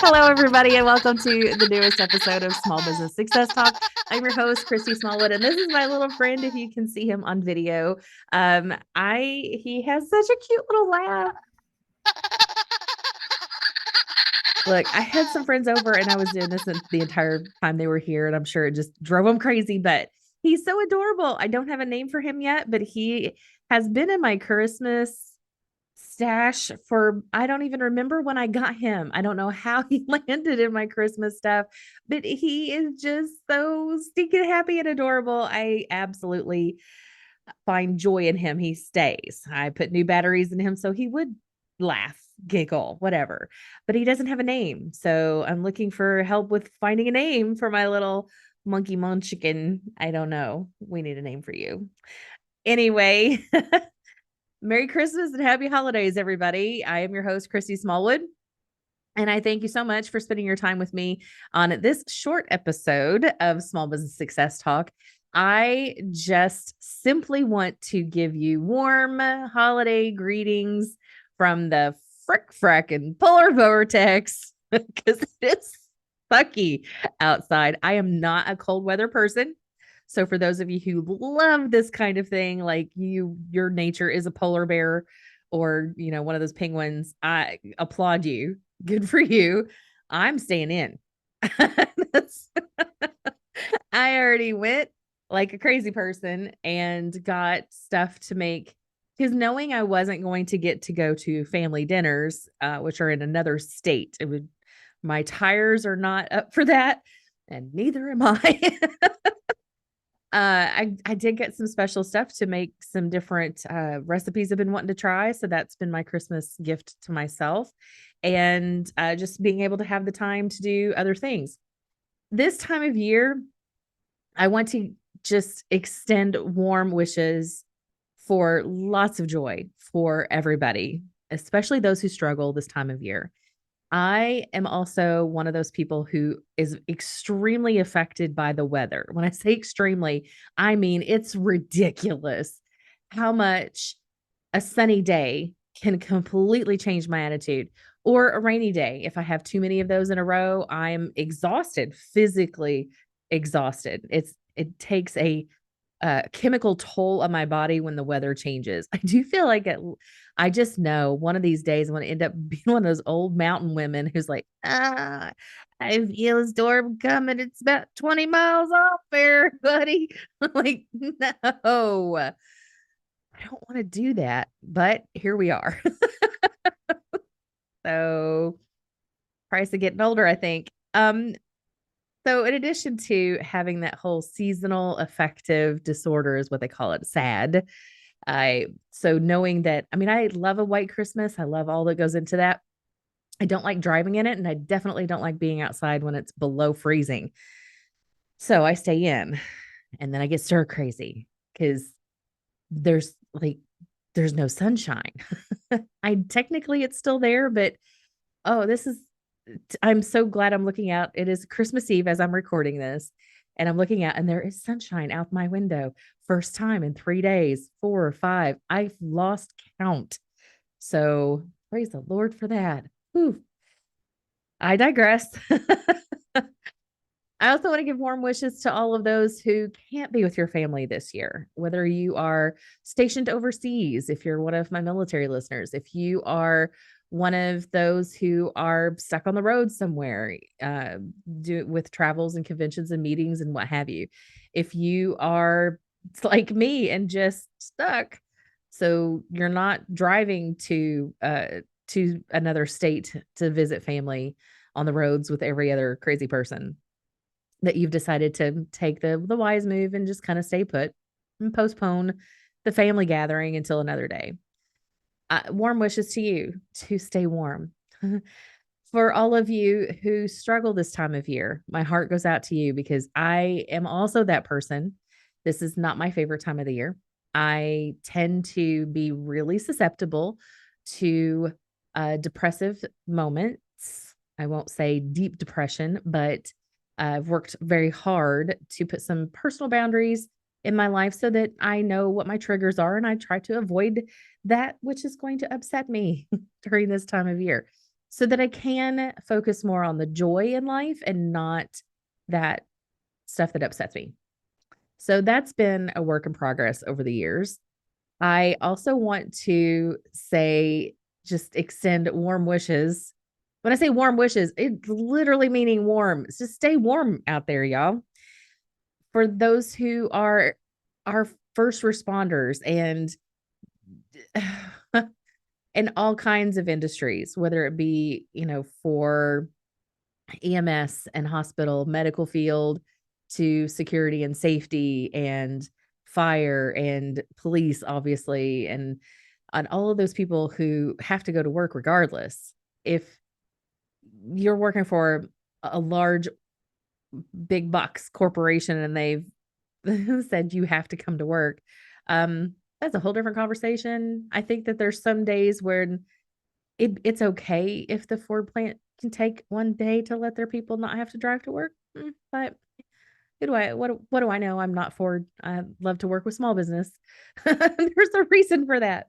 Hello, everybody, and welcome to the newest episode of Small Business Success Talk. I'm your host, Christy Smallwood, and this is my little friend. If you can see him on video, he has such a cute little laugh. Look, I had some friends over, and I was doing this the entire time they were here, and I'm sure it just drove them crazy. But he's so adorable. I don't have a name for him yet, but he has been in my Christmas stash for I don't even remember when I got him. I don't know how he landed in my Christmas stuff, but he is just so stinking happy and adorable. I absolutely find joy in him. He stays. I put new batteries in him so he would laugh, giggle, whatever. But he doesn't have a name. So I'm looking for help with finding a name for my little monkey munchkin. I don't know. We need a name for you. Anyway, Merry Christmas and happy holidays, everybody. I am your host, Christy Smallwood. And I thank you so much for spending your time with me on this short episode of Small Business Success Talk. I just simply want to give you warm holiday greetings from the and polar vortex because it's sucky outside. I am not a cold weather person. So for those of you who love this kind of thing, like your nature is a polar bear or, one of those penguins, I applaud you. Good for you. I'm staying in. I already went like a crazy person and got stuff to make because knowing I wasn't going to get to go to family dinners, which are in another state, my tires are not up for that, and neither am I. I did get some special stuff to make some different recipes I've been wanting to try. So that's been my Christmas gift to myself, and just being able to have the time to do other things. This time of year, I want to just extend warm wishes for lots of joy for everybody, especially those who struggle this time of year. I am also one of those people who is extremely affected by the weather. When I say extremely, I mean it's ridiculous how much a sunny day can completely change my attitude, or a rainy day. If I have too many of those in a row, I'm exhausted, physically exhausted. It takes a chemical toll on my body when the weather changes. I do feel like I just know one of these days I'm going to end up being one of those old mountain women who's like, I feel a storm coming. It's about 20 miles off there, buddy. I'm like, no, I don't want to do that. But here we are. So, price of getting older, I think. So in addition to having that whole seasonal affective disorder is what they call it, SAD. So knowing that, I mean, I love a white Christmas. I love all that goes into that. I don't like driving in it, and I definitely don't like being outside when it's below freezing. So I stay in, and then I get stir crazy because there's like there's no sunshine. I technically it's still there, but oh, I'm so glad I'm looking out. It is Christmas Eve as I'm recording this, and I'm looking out, and there is sunshine out my window. First time in 3 days, 4 or 5. I've lost count. So praise the Lord for that. Whew. I digress. I also want to give warm wishes to all of those who can't be with your family this year, whether you are stationed overseas, if you're one of my military listeners, if you are one of those who are stuck on the road somewhere, with travels and conventions and meetings and what have you. If you are like me and just stuck, so you're not driving to another state to visit family on the roads with every other crazy person, that you've decided to take the wise move and just kind of stay put and postpone the family gathering until another day. Warm wishes to you to stay warm. For all of you who struggle this time of year, my heart goes out to you because I am also that person. This is not my favorite time of the year. I tend to be really susceptible to depressive moments. I won't say deep depression, but I've worked very hard to put some personal boundaries in my life so that I know what my triggers are, and I try to avoid that which is going to upset me during this time of year. so that I can focus more on the joy in life and not that stuff that upsets me. So that's been a work in progress over the years. I also want to say, just extend warm wishes. When I say warm wishes, it's literally meaning warm. It's just stay warm out there, y'all. For those who are our first responders and in all kinds of industries, whether it be, for EMS and hospital, medical field, to security and safety and fire and police, obviously, and all of those people who have to go to work regardless. If you're working for a large, big bucks corporation and they've said you have to come to work, that's a whole different conversation. I think that there's some days where it's okay if the Ford plant can take one day to let their people not have to drive to work. But what do I know? I'm not Ford. I love to work with small business. There's a reason for that.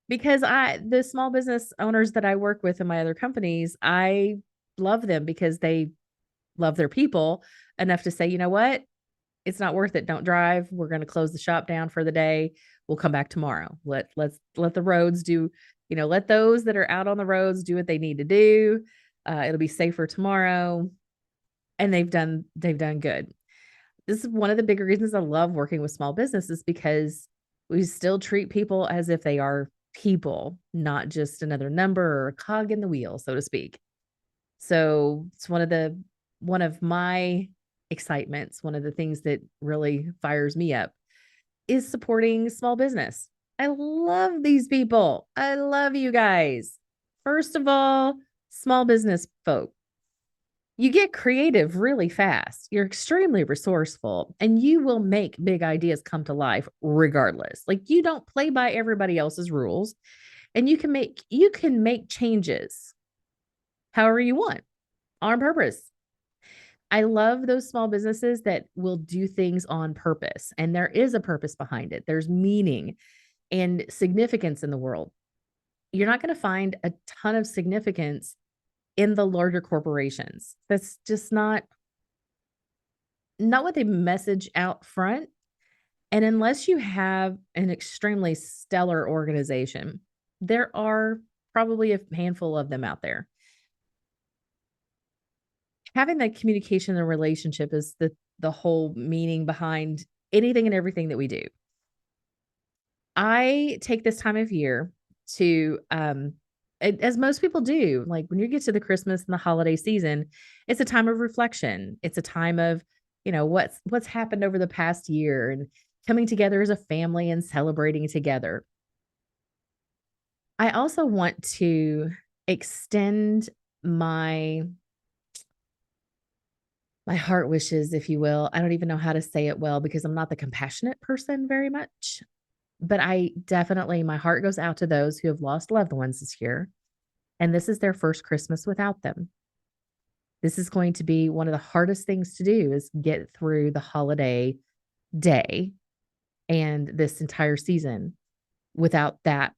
Because the small business owners that I work with in my other companies, I love them because they love their people enough to say, you know what? It's not worth it. Don't drive. We're going to close the shop down for the day. We'll come back tomorrow. Let the roads do, let those that are out on the roads do what they need to do. It'll be safer tomorrow. And they've done good. This is one of the big reasons I love working with small businesses, because we still treat people as if they are people, not just another number or a cog in the wheel, so to speak. So it's one of my excitements, one of the things that really fires me up is supporting small business. I love these people. I love you guys. First of all, small business folk, you get creative really fast. You're extremely resourceful and you will make big ideas come to life regardless. Like, you don't play by everybody else's rules, and you can make changes however you want on purpose. I love those small businesses that will do things on purpose, and there is a purpose behind it. There's meaning and significance in the world. You're not going to find a ton of significance in the larger corporations. That's just not what they message out front. And unless you have an extremely stellar organization, there are probably a handful of them out there. Having that communication and relationship is the whole meaning behind anything and everything that we do. I take this time of year to as most people do, like when you get to the Christmas and the holiday season, it's a time of reflection. It's a time of, what's happened over the past year and coming together as a family and celebrating together. I also want to extend my heart wishes, if you will. I don't even know how to say it well because I'm not the compassionate person very much. But my heart goes out to those who have lost loved ones this year. And this is their first Christmas without them. This is going to be one of the hardest things to do, is get through the holiday day and this entire season without that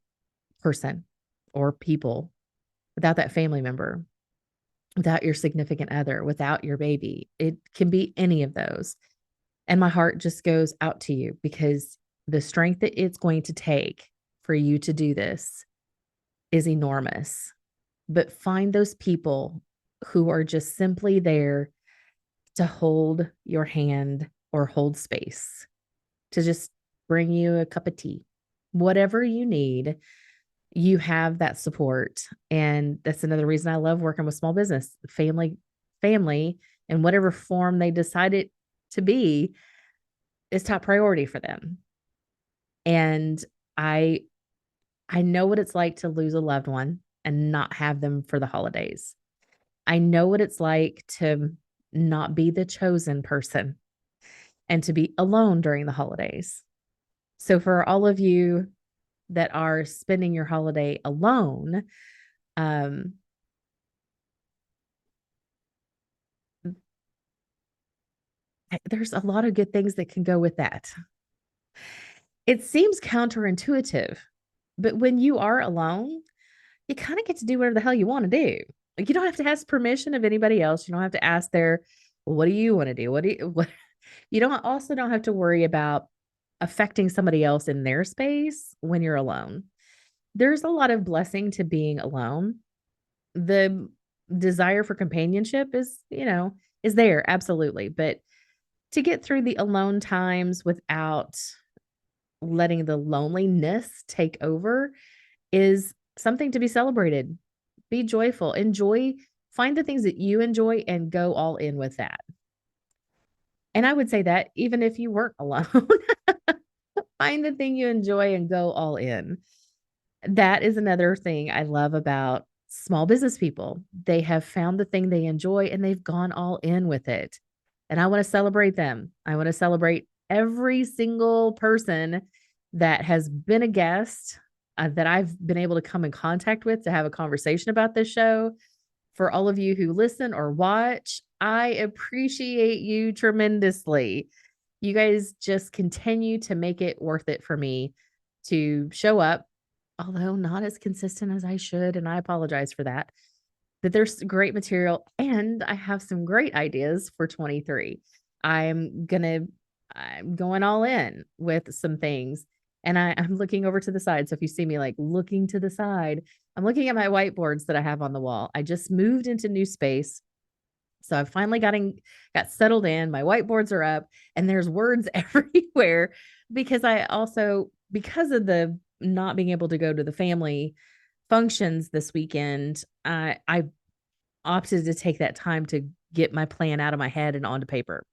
person or people, without that family member, without your significant other, without your baby. It can be any of those. And my heart just goes out to you, because the strength that it's going to take for you to do this is enormous. But find those people who are just simply there to hold your hand or hold space, to just bring you a cup of tea, whatever you need. You have that support. And that's another reason I love working with small business. Family, in whatever form they decide it to be, is top priority for them. And I know what it's like to lose a loved one and not have them for the holidays. I know what it's like to not be the chosen person and to be alone during the holidays. So for all of you that are spending your holiday alone, there's a lot of good things that can go with that. It seems counterintuitive, but when you are alone, you kind of get to do whatever the hell you want to do. Like you don't have to ask permission of anybody else. You don't have to ask their, well, what do you want to do? What do you what you don't have to worry about affecting somebody else in their space when you're alone. There's a lot of blessing to being alone. The desire for companionship is there absolutely, but to get through the alone times without letting the loneliness take over is something to be celebrated. Be joyful, enjoy, find the things that you enjoy and go all in with that. And I would say that even if you weren't alone, find the thing you enjoy and go all in. That is another thing I love about small business people. They have found the thing they enjoy and they've gone all in with it. And I want to celebrate them. I want to celebrate every single person that has been a guest that I've been able to come in contact with to have a conversation about this show. For all of you who listen or watch, I appreciate you tremendously. You guys just continue to make it worth it for me to show up, although not as consistent as I should. And I apologize for that. But there's great material and I have some great ideas for 23. I'm going all in with some things. And I'm looking over to the side. So if you see me like looking to the side, I'm looking at my whiteboards that I have on the wall. I just moved into new space. So I've finally got settled in. My whiteboards are up and there's words everywhere because because of the not being able to go to the family functions this weekend, I opted to take that time to get my plan out of my head and onto paper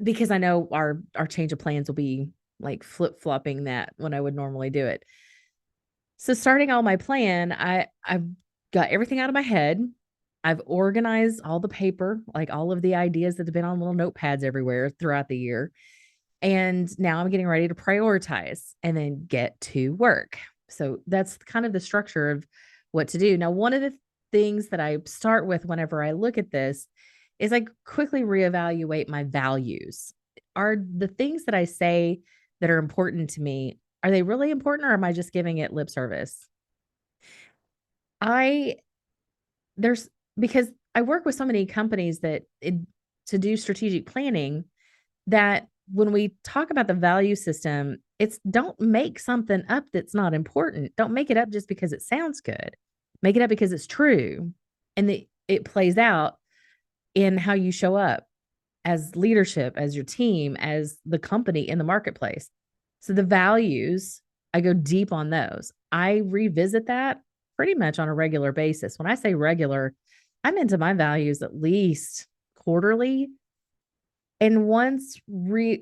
because I know our change of plans will be like flip-flopping that when I would normally do it. So starting all my plan, I've got everything out of my head. I've organized all the paper, like all of the ideas that have been on little notepads everywhere throughout the year. And now I'm getting ready to prioritize and then get to work. So that's kind of the structure of what to do. Now, one of the things that I start with whenever I look at this is I quickly reevaluate my values. Are the things that I say that are important to me, are they really important or am I just giving it lip service? I there's because I work with so many companies to do strategic planning that when we talk about the value system, it's don't make something up that's not important. Don't make it up just because it sounds good. Make it up because it's true. And it plays out in how you show up as leadership, as your team, as the company in the marketplace. So the values, I go deep on those. I revisit that pretty much on a regular basis. When I say regular, I'm into my values at least quarterly. And once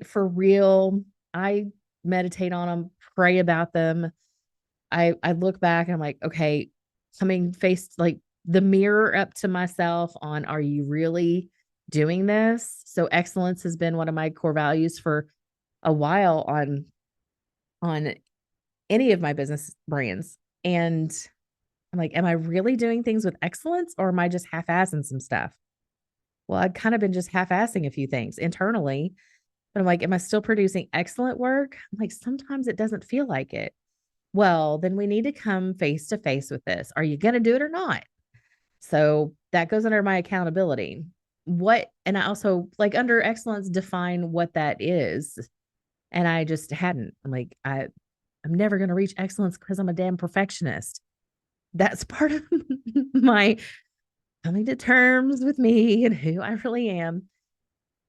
for real, I meditate on them, pray about them. I look back and I'm like, okay, coming face like the mirror up to myself on, are you really doing this? So excellence has been one of my core values for a while on any of my business brands. And I'm like, am I really doing things with excellence or am I just half-assing some stuff? Well, I've kind of been just half-assing a few things internally, but I'm like, am I still producing excellent work? I'm like, sometimes it doesn't feel like it. Well, then we need to come face to face with this. Are you going to do it or not? So that goes under my accountability. And I also like under excellence, define what that is. And I just hadn't. I'm never going to reach excellence because I'm a damn perfectionist. That's part of my coming to terms with me and who I really am.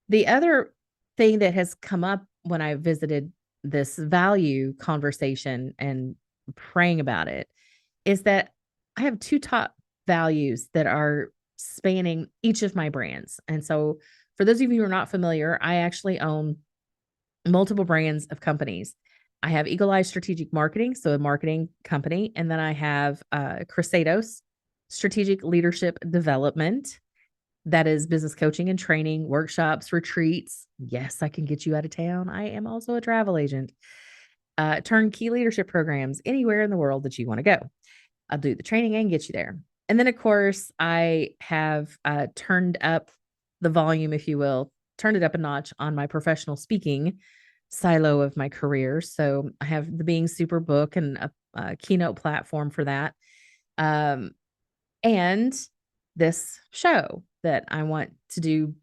The other thing that has come up when I visited this value conversation and praying about it is that I have two top values that are spanning each of my brands. And so, for those of you who are not familiar, I actually own multiple brands of companies. I have Eagle Eye Strategic Marketing, so a marketing company, and then I have Crusados Strategic Leadership Development. That is business coaching and training, workshops, retreats. Yes, I can get you out of town. I am also a travel agent. Turnkey leadership programs anywhere in the world that you want to go. I'll do the training and get you there. And then, of course, I have turned up the volume, if you will, turned it up a notch on my professional speaking silo of my career. So I have the Being Super book and keynote platform for that. And this show that I want to do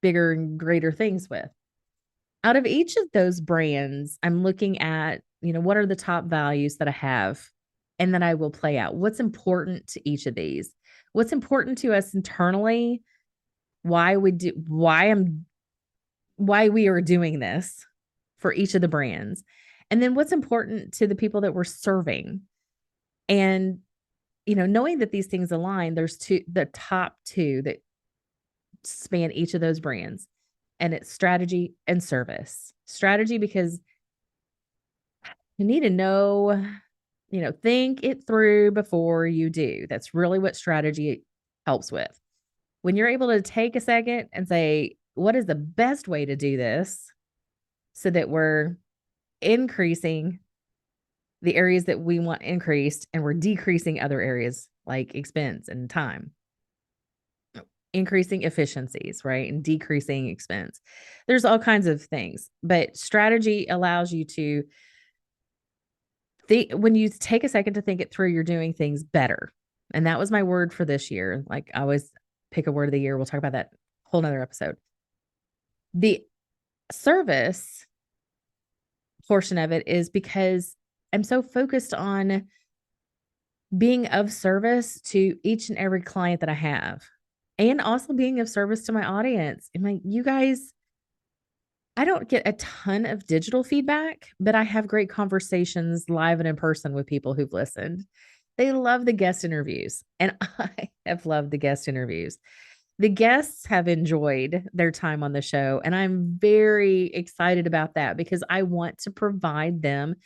bigger and greater things with. Out of each of those brands, I'm looking at, what are the top values that I have and that I will play out? What's important to each of these? What's important to us internally? Why we are doing this for each of the brands. And then what's important to the people that we're serving. And knowing that these things align, there's the top two that span each of those brands, and it's strategy and service. Strategy, because you need to know, think it through before you do. That's really what strategy helps with. When you're able to take a second and say, what is the best way to do this so that we're increasing the areas that we want increased and we're decreasing other areas like expense and time, increasing efficiencies, right? And decreasing expense. There's all kinds of things, but strategy allows you to think. When you take a second to think it through, you're doing things better. And that was my word for this year. Like, I always pick a word of the year. We'll talk about that whole nother episode. The service portion of it is because I'm so focused on being of service to each and every client that I have, and also being of service to my audience. And you guys, I don't get a ton of digital feedback, but I have great conversations live and in person with people who've listened. They love the guest interviews, and I have loved the guest interviews. The guests have enjoyed their time on the show, and I'm very excited about that because I want to provide them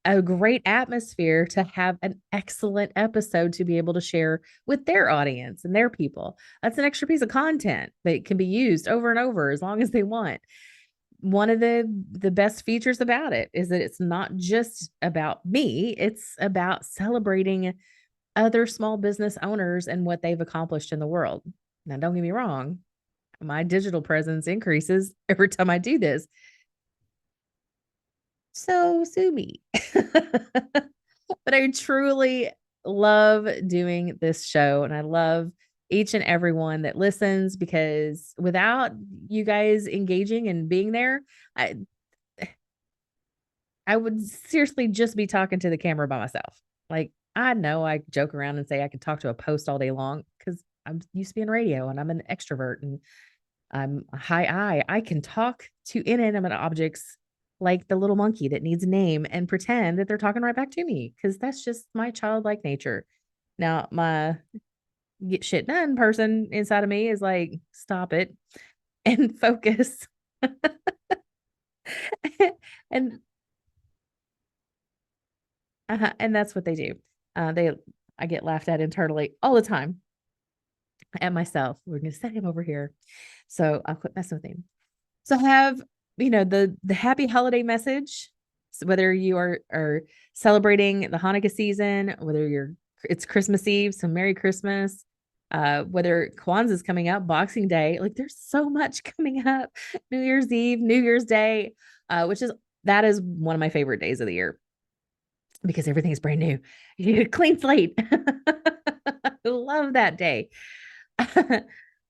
a great atmosphere to have an excellent episode to be able to share with their audience and their people. That's an extra piece of content that can be used over and over as long as they want. One of the best features about it is that it's not just about me, it's about celebrating other small business owners and what they've accomplished in the world. Now, don't get me wrong, my digital presence increases every time I do this. So sue me. But I truly love doing this show, and I love each and every one that listens, because without you guys engaging and being there, I would seriously just be talking to the camera by myself. Like, I know I joke around and say I could talk to a post all day long because I'm used to being radio and I'm an extrovert and I'm a high I. I can talk to inanimate objects like the little monkey that needs a name and pretend that they're talking right back to me, because that's just my childlike nature. Now, my get shit done person inside of me is like, stop it and focus. and and that's what they do. I get laughed at internally all the time at myself. We're going to set him over here, so I'll quit messing with him. So have the happy holiday message. So whether you are celebrating the Hanukkah season, whether it's Christmas Eve, so Merry Christmas. Whether Kwanzaa is coming up, Boxing Day, like there's so much coming up. New Year's Eve, New Year's Day, that is one of my favorite days of the year because everything's brand new. You clean slate. I love that day.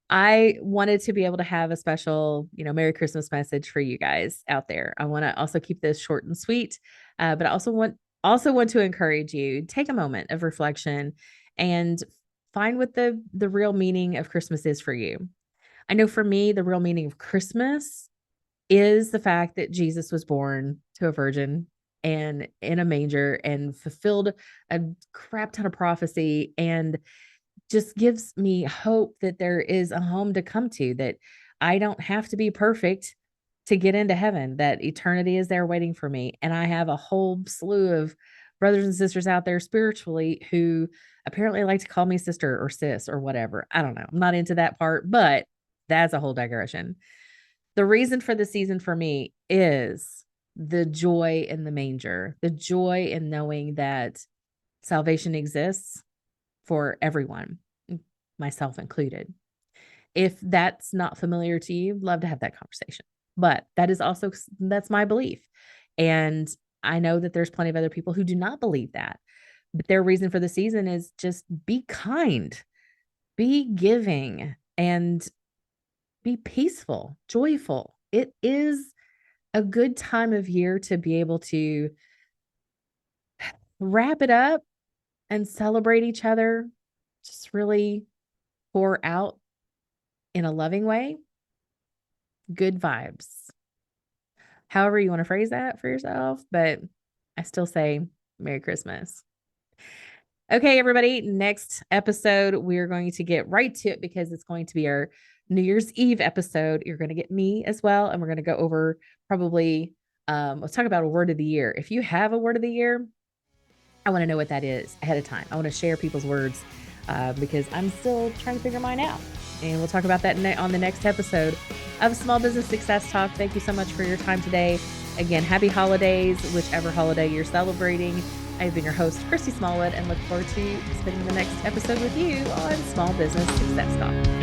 I wanted to be able to have a special, Merry Christmas message for you guys out there. I want to also keep this short and sweet, but I also want to encourage you, take a moment of reflection and find what the real meaning of Christmas is for you. I know for me, the real meaning of Christmas is the fact that Jesus was born to a virgin and in a manger and fulfilled a crap ton of prophecy, and just gives me hope that there is a home to come to, that I don't have to be perfect to get into heaven, that eternity is there waiting for me. And I have a whole slew of brothers and sisters out there spiritually who apparently like to call me sister or sis or whatever. I don't know. I'm not into that part, but that's a whole digression. The reason for the season for me is the joy in the manger, the joy in knowing that salvation exists for everyone, myself included. If that's not familiar to you, love to have that conversation. But that's my belief. And I know that there's plenty of other people who do not believe that. But their reason for the season is just be kind, be giving, and be peaceful, joyful. It is a good time of year to be able to wrap it up and celebrate each other, just really pour out in a loving way, good vibes. However, you want to phrase that for yourself, but I still say Merry Christmas. Okay, everybody, next episode, we're going to get right to it because it's going to be our New Year's Eve episode. You're going to get me as well, and we're going to go over probably, let's talk about a word of the year. If you have a word of the year, I want to know what that is ahead of time. I want to share people's words because I'm still trying to figure mine out. And we'll talk about that on the next episode of Small Business Success Talk. Thank you so much for your time today. Again, happy holidays, whichever holiday you're celebrating. I've been your host, Christy Smallwood, and look forward to spending the next episode with you on Small Business Success Talk.